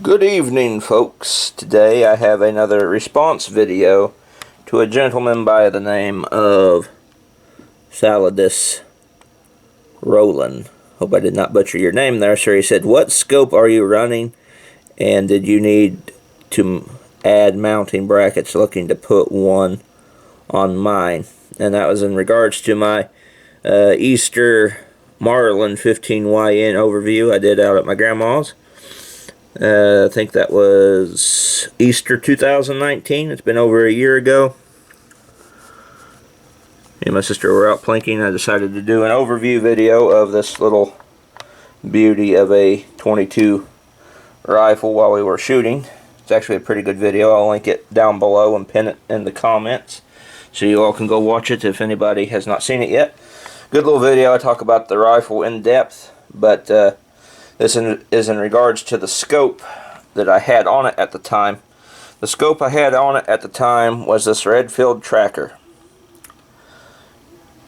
Good evening, folks. Today I have another response video to a gentleman by the name of Thadius Rollen. Hope I did not butcher your name there, sir. He said, "What scope are you running, and did you need to add mounting brackets? Looking to put one on mine." And that was in regards to my Easter Marlin 15YN overview I did out at my grandma's. I think that was Easter 2019. It's been over a year ago. Me and my sister were out plinking. I decided to do an overview video of this little beauty of a 22 rifle while we were shooting. It's actually a pretty good video. I'll link it down below and pin it in the comments so you all can go watch it if anybody has not seen it yet. Good little video. I talk about the rifle in depth, but this is in regards to the scope that I had on it at the time. The scope I had on it at the time was this red field tracker.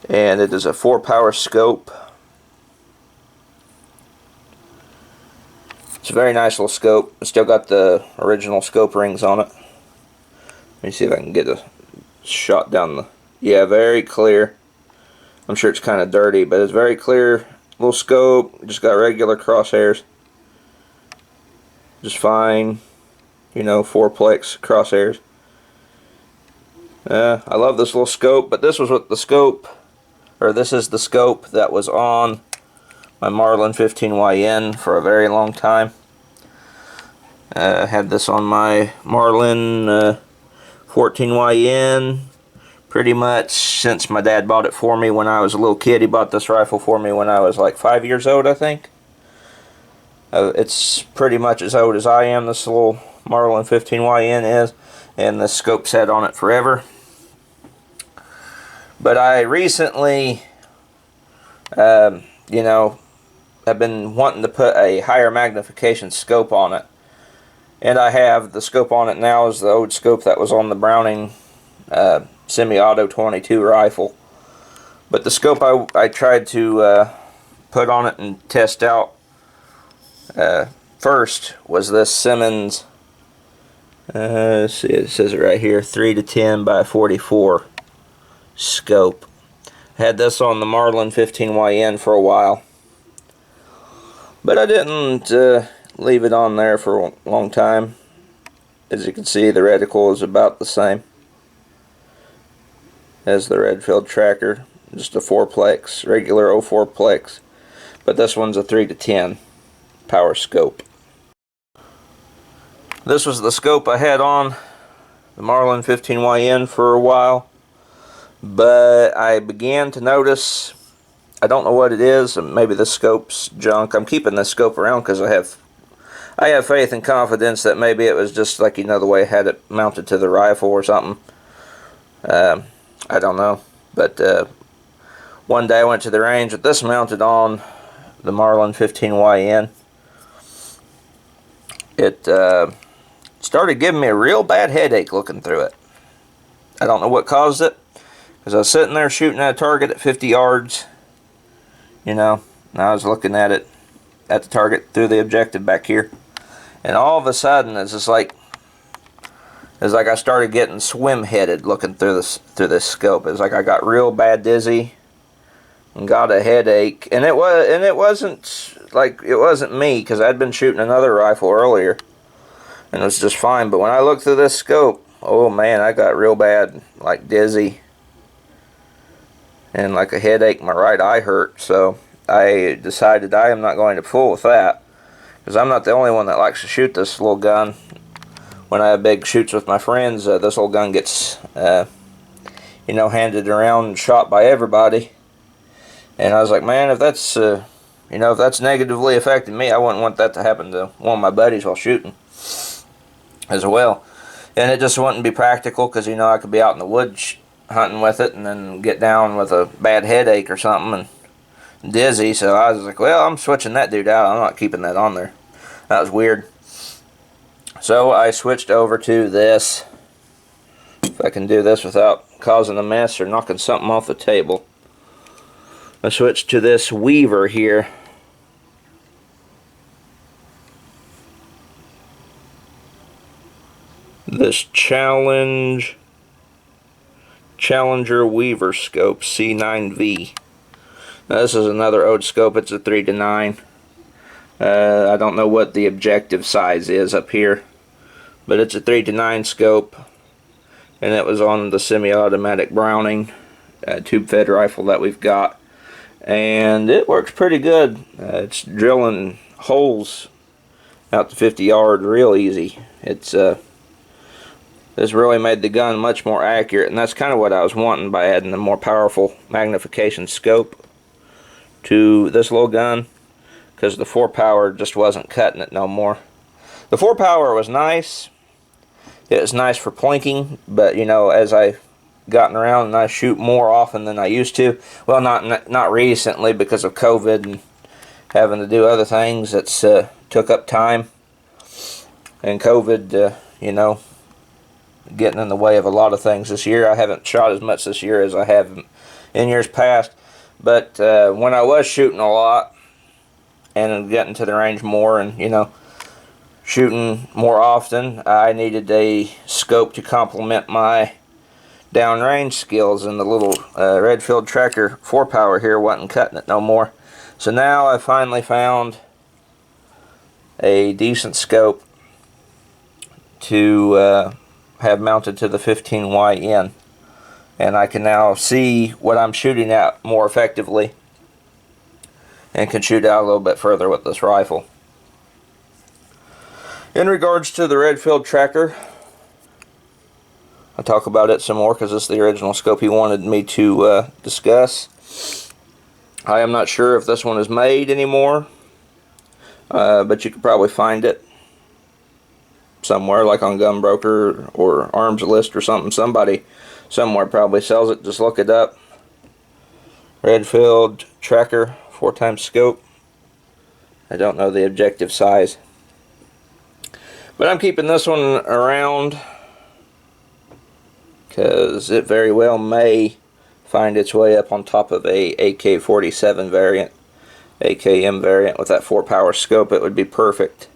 And it is a 4-power scope. It's a very nice little scope. It's still got the original scope rings on it. Let me see if I can get a shot down the... Yeah, very clear. I'm sure it's kind of dirty, but it's very clear. Little scope, just got regular crosshairs. Just fine, you know, 4-plex crosshairs. I love this little scope, but this was what the scope, or this is the scope that was on my Marlin 15YN for a very long time. I had this on my Marlin 14YN pretty much since my dad bought it for me when I was a little kid. He bought this rifle for me when I was like 5 years old, I think. It's pretty much as old as I am, this little Marlin 15YN is, and the scope's had on it forever. But I recently, you know, have been wanting to put a higher magnification scope on it. And I have. The scope on it now is the old scope that was on the Browning semi-auto 22 rifle. But the scope I tried to put on it and test out first was this Simmons, let's see, it says it right here, 3-10 by 44 scope. Had this on the Marlin 15YN for a while, but I didn't leave it on there for a long time. As you can see, the reticle is about the same as the red field tracker, just a 4-plex, regular 04-plex, but this one's a 3-10 power scope. This was the scope I had on the Marlin 15YN for a while, but I began to notice, I don't know what it is, maybe the scope's junk. I'm keeping this scope around because I have faith and confidence that maybe it was just like, you know, the way I had it mounted to the rifle or something. I don't know, but one day I went to the range with this mounted on the Marlin 15YN. It started giving me a real bad headache looking through it. I don't know what caused it, because I was sitting there shooting at a target at 50 yards, you know, and I was looking at it, at the target through the objective back here, and all of a sudden it's just like, I started getting swim-headed looking through this scope. It's like I got real bad dizzy and got a headache, and it wasn't me, because I'd been shooting another rifle earlier and it was just fine. But when I looked through this scope, oh man, I got real bad, like dizzy and like a headache. My right eye hurt, so I decided I am not going to fool with that, because I'm not the only one that likes to shoot this little gun. When I have big shoots with my friends, this little gun gets, you know, handed around and shot by everybody. And I was like, man, if that's, you know, if that's negatively affecting me, I wouldn't want that to happen to one of my buddies while shooting as well. And it just wouldn't be practical, because, you know, I could be out in the woods hunting with it and then get down with a bad headache or something and dizzy. So I was like, well, I'm switching that dude out. I'm not keeping that on there. That was weird. So I switched over to this. If I can do this without causing a mess or knocking something off the table. I switched to this Weaver here. this Challenger Weaver scope C9V. Now, this is another Ode scope. It's a 3-9. I don't know what the objective size is up here, but it's a 3-9 scope, and it was on the semi-automatic Browning tube-fed rifle that we've got, and it works pretty good. It's drilling holes out to 50 yards real easy. This really made the gun much more accurate, and that's kind of what I was wanting by adding a more powerful magnification scope to this little gun, because the 4-power just wasn't cutting it no more. The 4-power was nice. It was nice for plinking, but you know, as I've gotten around and I shoot more often than I used to, well, not recently because of COVID and having to do other things, that's took up time, and COVID, you know, getting in the way of a lot of things this year. I haven't shot as much this year as I have in years past, but when I was shooting a lot and getting to the range more and, you know, shooting more often, I needed a scope to complement my downrange skills, and the little Redfield Tracker 4-power here wasn't cutting it no more. So now I finally found a decent scope to have mounted to the 15YN, and I can now see what I'm shooting at more effectively and can shoot out a little bit further with this rifle. In regards to the Redfield Tracker, I'll talk about it some more because this is the original scope he wanted me to discuss. I am not sure if this one is made anymore, but you could probably find it somewhere, like on Gunbroker or Arms List or something. Somebody somewhere probably sells it. Just look it up. Redfield Tracker 4x scope. I don't know the objective size, but I'm keeping this one around because it very well may find its way up on top of a AK-47 variant, AKM variant with that 4-power scope. It would be perfect.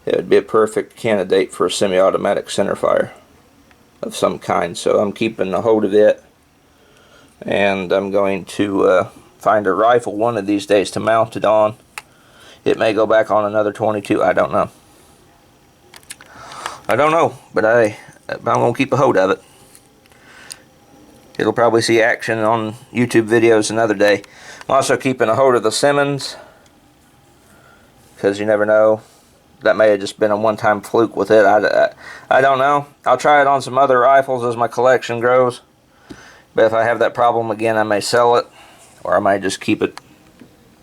It would be a perfect candidate for a semi-automatic centerfire of some kind. So I'm keeping a hold of it, and I'm going to find a rifle one of these days to mount it on. It may go back on another 22. I don't know. But I'm going to keep a hold of it. It'll probably see action on YouTube videos another day. I'm also keeping a hold of the Simmons, because you never know. That may have just been a one-time fluke with it. I don't know. I'll try it on some other rifles as my collection grows. But if I have that problem again, I may sell it, or I might just keep it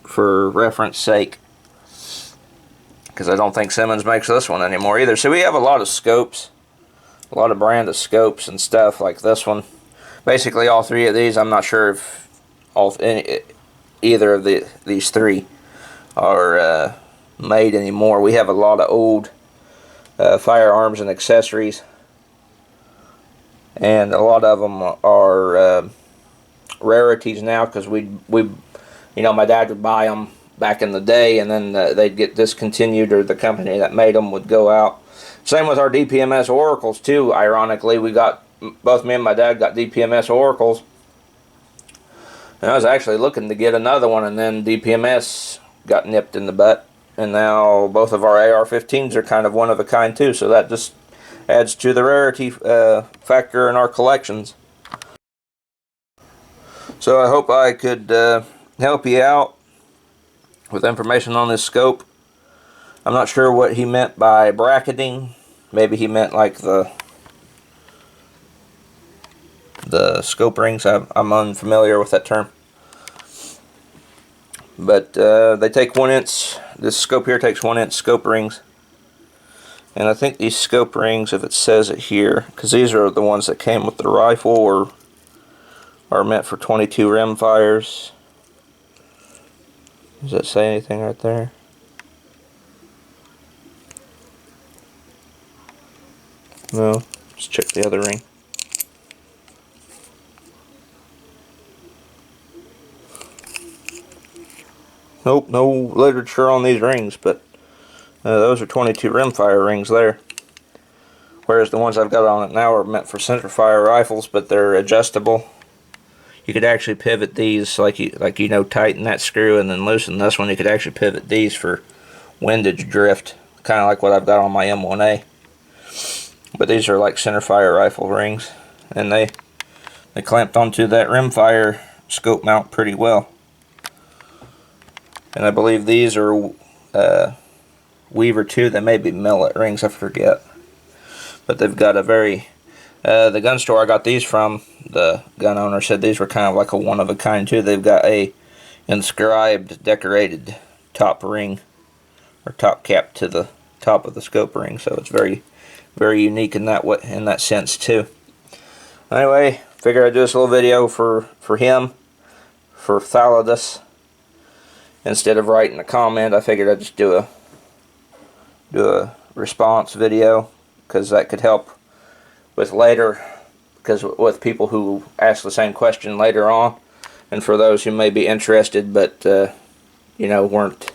for reference sake, because I don't think Simmons makes this one anymore either. So we have a lot of scopes, a lot of brand of scopes and stuff like this one. Basically all three of these, I'm not sure if either of these three are made anymore. We have a lot of old firearms and accessories, and a lot of them are rarities now, because we you know, my dad would buy them back in the day, and then they'd get discontinued, or the company that made them would go out. Same with our DPMS Oracles too. Ironically, we got, both me and my dad got DPMS Oracles, and I was actually looking to get another one, and then DPMS got nipped in the butt, and now both of our AR-15s are kind of one of a kind too, so that just adds to the rarity factor in our collections. So I hope I could help you out with information on this scope. I'm not sure what he meant by bracketing. Maybe he meant like the scope rings. I'm unfamiliar with that term. But they take 1 inch. This scope here takes 1 inch scope rings. And I think these scope rings, if it says it here, because these are the ones that came with the rifle, or are meant for 22 rim fires. Does that say anything right there? No. Let's check the other ring. Nope, no literature on these rings, but those are 22 rimfire rings there. whereas the ones I've got on it now are meant for centerfire rifles, but they're adjustable. You could actually pivot these, like you know, tighten that screw and then loosen this one. You could actually pivot these for windage drift, kind of like what I've got on my M1A. But these are like centerfire rifle rings, and they clamped onto that rimfire scope mount pretty well. And I believe these are Weaver 2. They may be millet rings, I forget. But they've got a very... the gun store I got these from, the gun owner said these were kind of like a one-of-a-kind too. They've got a inscribed, decorated top ring, or top cap to the top of the scope ring. So it's very, very unique in that sense too. Anyway, figured I'd do this little video for him, for Thadius. Instead of writing a comment, I figured I'd just do a response video, because that could help with later, because with people who ask the same question later on, and for those who may be interested but you know, weren't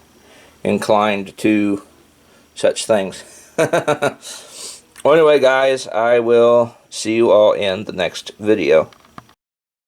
inclined to such things. Well, anyway, guys, I will see you all in the next video.